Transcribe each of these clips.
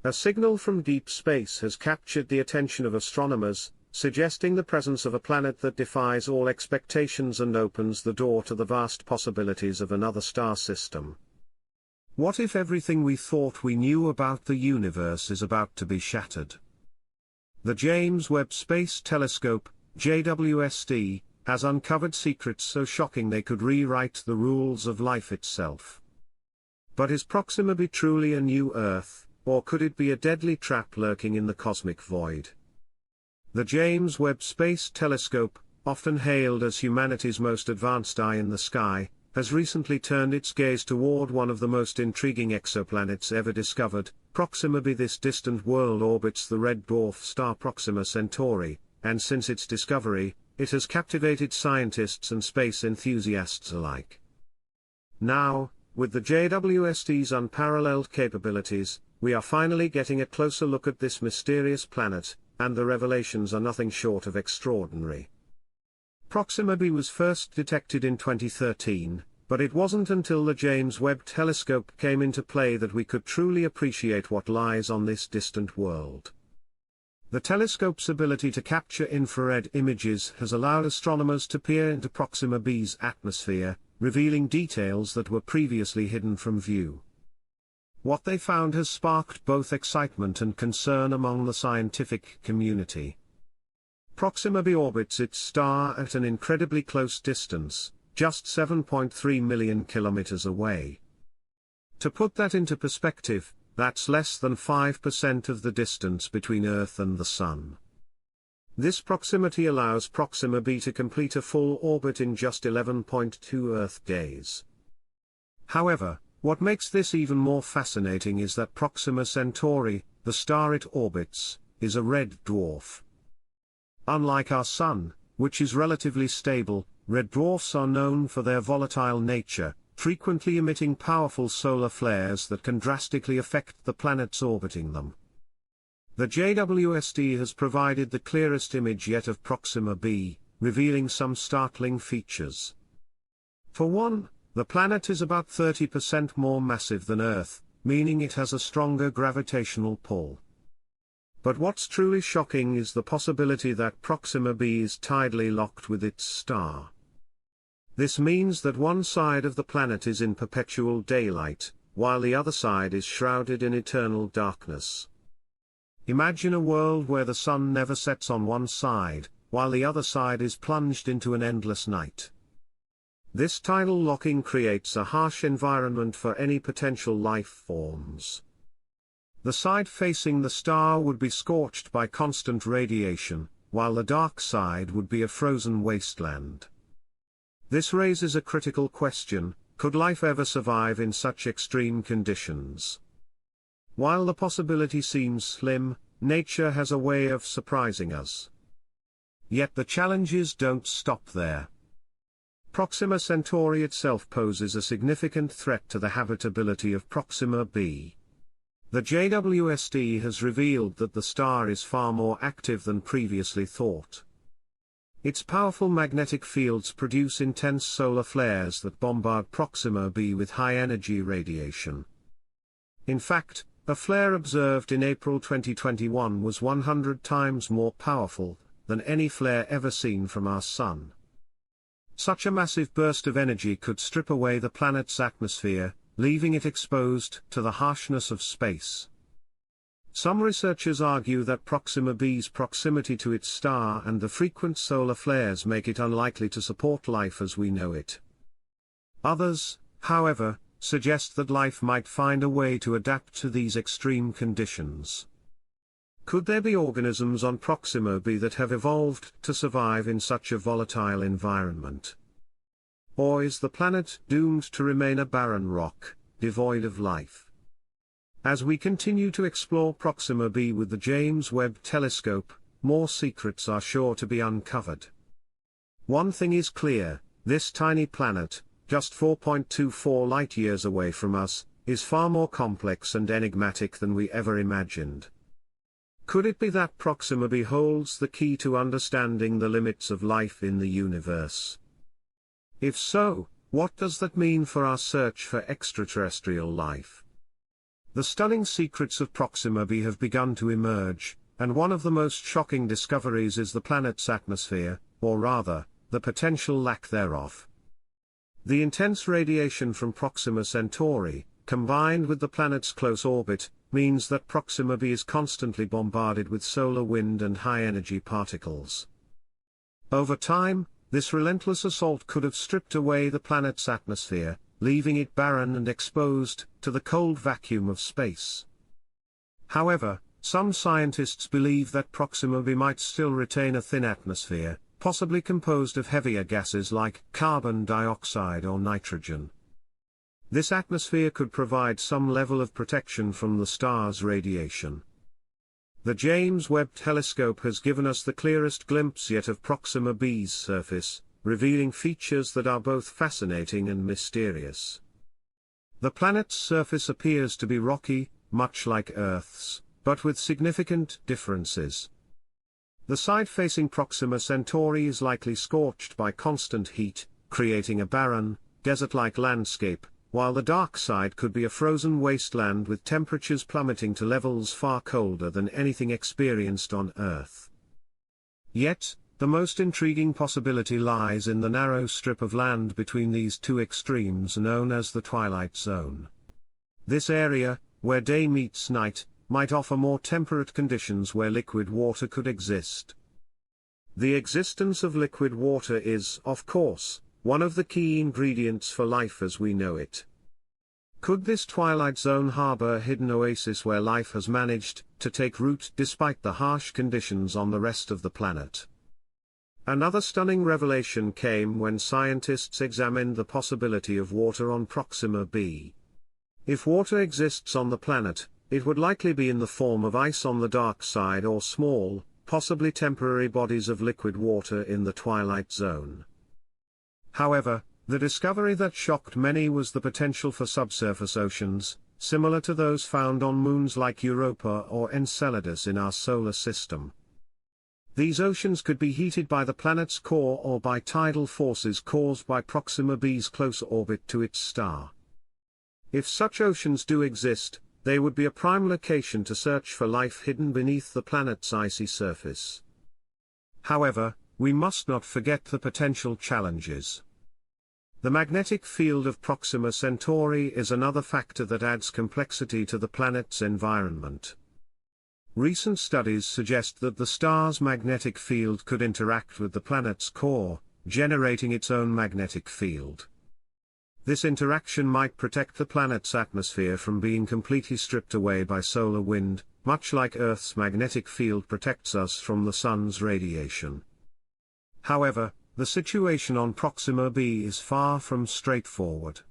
A signal from deep space has captured the attention of astronomers, suggesting the presence of a planet that defies all expectations and opens the door to the vast possibilities of another star system. What if everything we thought we knew about the universe is about to be shattered? The James Webb Space Telescope, JWST, has uncovered secrets so shocking they could rewrite the rules of life itself. But is Proxima B truly a new Earth, or could it be a deadly trap lurking in the cosmic void? The James Webb Space Telescope, often hailed as humanity's most advanced eye in the sky, has recently turned its gaze toward one of the most intriguing exoplanets ever discovered, Proxima B. This distant world orbits the red dwarf star Proxima Centauri, and since its discovery, it has captivated scientists and space enthusiasts alike. Now, with the JWST's unparalleled capabilities, we are finally getting a closer look at this mysterious planet, and the revelations are nothing short of extraordinary. Proxima B was first detected in 2013, but it wasn't until the James Webb Telescope came into play that we could truly appreciate what lies on this distant world. The telescope's ability to capture infrared images has allowed astronomers to peer into Proxima B's atmosphere, revealing details that were previously hidden from view. What they found has sparked both excitement and concern among the scientific community. Proxima B orbits its star at an incredibly close distance, just 7.3 million kilometers away. To put that into perspective, that's less than 5% of the distance between Earth and the Sun. This proximity allows Proxima B to complete a full orbit in just 11.2 Earth days. However, what makes this even more fascinating is that Proxima Centauri, the star it orbits, is a red dwarf. Unlike our Sun, which is relatively stable, red dwarfs are known for their volatile nature, frequently emitting powerful solar flares that can drastically affect the planets orbiting them. The JWST has provided the clearest image yet of Proxima B, revealing some startling features. For one, the planet is about 30% more massive than Earth, meaning it has a stronger gravitational pull. But what's truly shocking is the possibility that Proxima B is tidally locked with its star. This means that one side of the planet is in perpetual daylight, while the other side is shrouded in eternal darkness. Imagine a world where the sun never sets on one side, while the other side is plunged into an endless night. This tidal locking creates a harsh environment for any potential life forms. The side facing the star would be scorched by constant radiation, while the dark side would be a frozen wasteland. This raises a critical question: could life ever survive in such extreme conditions? While the possibility seems slim, nature has a way of surprising us. Yet the challenges don't stop there. Proxima Centauri itself poses a significant threat to the habitability of Proxima B. The JWST has revealed that the star is far more active than previously thought. Its powerful magnetic fields produce intense solar flares that bombard Proxima B with high-energy radiation. In fact, a flare observed in April 2021 was 100 times more powerful than any flare ever seen from our Sun. Such a massive burst of energy could strip away the planet's atmosphere, leaving it exposed to the harshness of space. Some researchers argue that Proxima B's proximity to its star and the frequent solar flares make it unlikely to support life as we know it. Others, however, suggest that life might find a way to adapt to these extreme conditions. Could there be organisms on Proxima B that have evolved to survive in such a volatile environment? Or is the planet doomed to remain a barren rock, devoid of life? As we continue to explore Proxima B with the James Webb Telescope, more secrets are sure to be uncovered. One thing is clear: this tiny planet, just 4.24 light-years away from us, is far more complex and enigmatic than we ever imagined. Could it be that Proxima B holds the key to understanding the limits of life in the universe? If so, what does that mean for our search for extraterrestrial life? The stunning secrets of Proxima B have begun to emerge, and one of the most shocking discoveries is the planet's atmosphere, or rather, the potential lack thereof. The intense radiation from Proxima Centauri, combined with the planet's close orbit, means that Proxima B is constantly bombarded with solar wind and high-energy particles. Over time, this relentless assault could have stripped away the planet's atmosphere, leaving it barren and exposed to the cold vacuum of space. However, some scientists believe that Proxima B might still retain a thin atmosphere, possibly composed of heavier gases like carbon dioxide or nitrogen. This atmosphere could provide some level of protection from the star's radiation. The James Webb Telescope has given us the clearest glimpse yet of Proxima B's surface, revealing features that are both fascinating and mysterious. The planet's surface appears to be rocky, much like Earth's, but with significant differences. The side facing Proxima Centauri is likely scorched by constant heat, creating a barren, desert-like landscape, while the dark side could be a frozen wasteland with temperatures plummeting to levels far colder than anything experienced on Earth. Yet, the most intriguing possibility lies in the narrow strip of land between these two extremes known as the twilight zone. This area, where day meets night, might offer more temperate conditions where liquid water could exist. The existence of liquid water is, of course, one of the key ingredients for life as we know it. Could this twilight zone harbor a hidden oasis where life has managed to take root despite the harsh conditions on the rest of the planet? Another stunning revelation came when scientists examined the possibility of water on Proxima B. If water exists on the planet, it would likely be in the form of ice on the dark side or small, possibly temporary bodies of liquid water in the twilight zone. However, the discovery that shocked many was the potential for subsurface oceans, similar to those found on moons like Europa or Enceladus in our solar system. These oceans could be heated by the planet's core or by tidal forces caused by Proxima B's close orbit to its star. If such oceans do exist, they would be a prime location to search for life hidden beneath the planet's icy surface. However, we must not forget the potential challenges. The magnetic field of Proxima Centauri is another factor that adds complexity to the planet's environment. Recent studies suggest that the star's magnetic field could interact with the planet's core, generating its own magnetic field. This interaction might protect the planet's atmosphere from being completely stripped away by solar wind, much like Earth's magnetic field protects us from the sun's radiation. However, the situation on Proxima B is far from straightforward.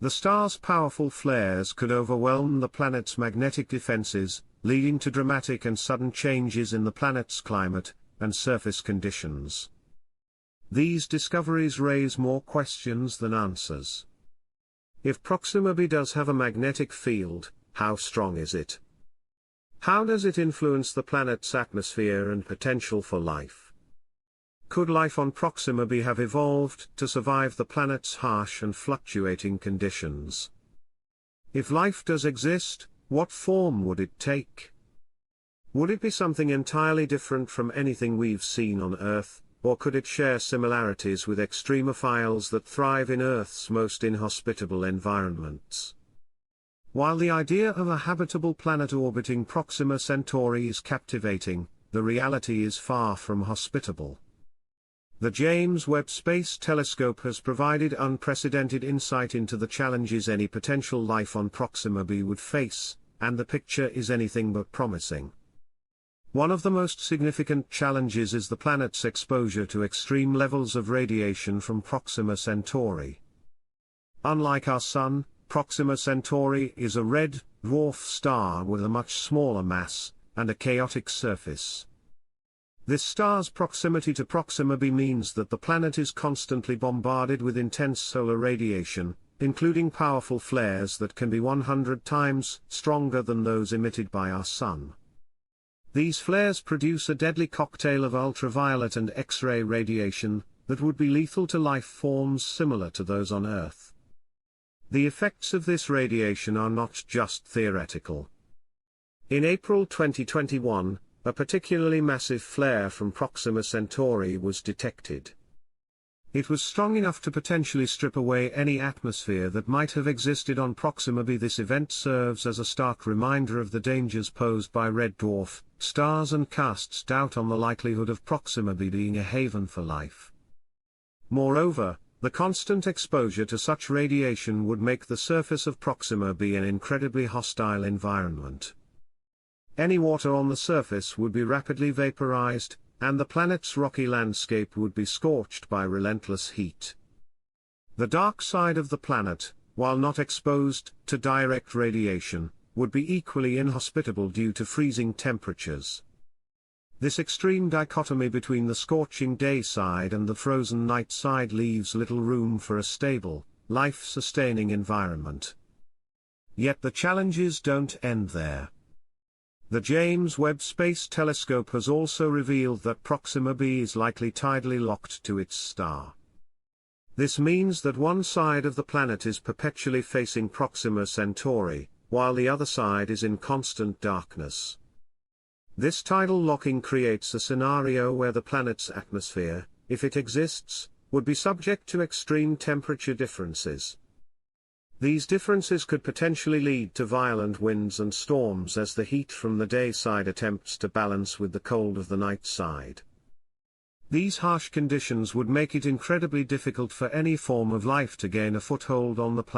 The star's powerful flares could overwhelm the planet's magnetic defenses, leading to dramatic and sudden changes in the planet's climate and surface conditions. These discoveries raise more questions than answers. If Proxima B does have a magnetic field, how strong is it? How does it influence the planet's atmosphere and potential for life? Could life on Proxima B have evolved to survive the planet's harsh and fluctuating conditions? If life does exist, what form would it take? Would it be something entirely different from anything we've seen on Earth, or could it share similarities with extremophiles that thrive in Earth's most inhospitable environments? While the idea of a habitable planet orbiting Proxima Centauri is captivating, the reality is far from hospitable. The James Webb Space Telescope has provided unprecedented insight into the challenges any potential life on Proxima B would face, and the picture is anything but promising. One of the most significant challenges is the planet's exposure to extreme levels of radiation from Proxima Centauri. Unlike our Sun, Proxima Centauri is a red, dwarf star with a much smaller mass, and a chaotic surface. This star's proximity to Proxima B means that the planet is constantly bombarded with intense solar radiation, including powerful flares that can be 100 times stronger than those emitted by our Sun. These flares produce a deadly cocktail of ultraviolet and X-ray radiation that would be lethal to life forms similar to those on Earth. The effects of this radiation are not just theoretical. In April 2021, a particularly massive flare from Proxima Centauri was detected. It was strong enough to potentially strip away any atmosphere that might have existed on Proxima B. This event serves as a stark reminder of the dangers posed by red dwarf stars and casts doubt on the likelihood of Proxima B being a haven for life. Moreover, the constant exposure to such radiation would make the surface of Proxima B an incredibly hostile environment. Any water on the surface would be rapidly vaporized, and the planet's rocky landscape would be scorched by relentless heat. The dark side of the planet, while not exposed to direct radiation, would be equally inhospitable due to freezing temperatures. This extreme dichotomy between the scorching day side and the frozen night side leaves little room for a stable, life-sustaining environment. Yet the challenges don't end there. The James Webb Space Telescope has also revealed that Proxima B is likely tidally locked to its star. This means that one side of the planet is perpetually facing Proxima Centauri, while the other side is in constant darkness. This tidal locking creates a scenario where the planet's atmosphere, if it exists, would be subject to extreme temperature differences. These differences could potentially lead to violent winds and storms as the heat from the day side attempts to balance with the cold of the night side. These harsh conditions would make it incredibly difficult for any form of life to gain a foothold on the planet.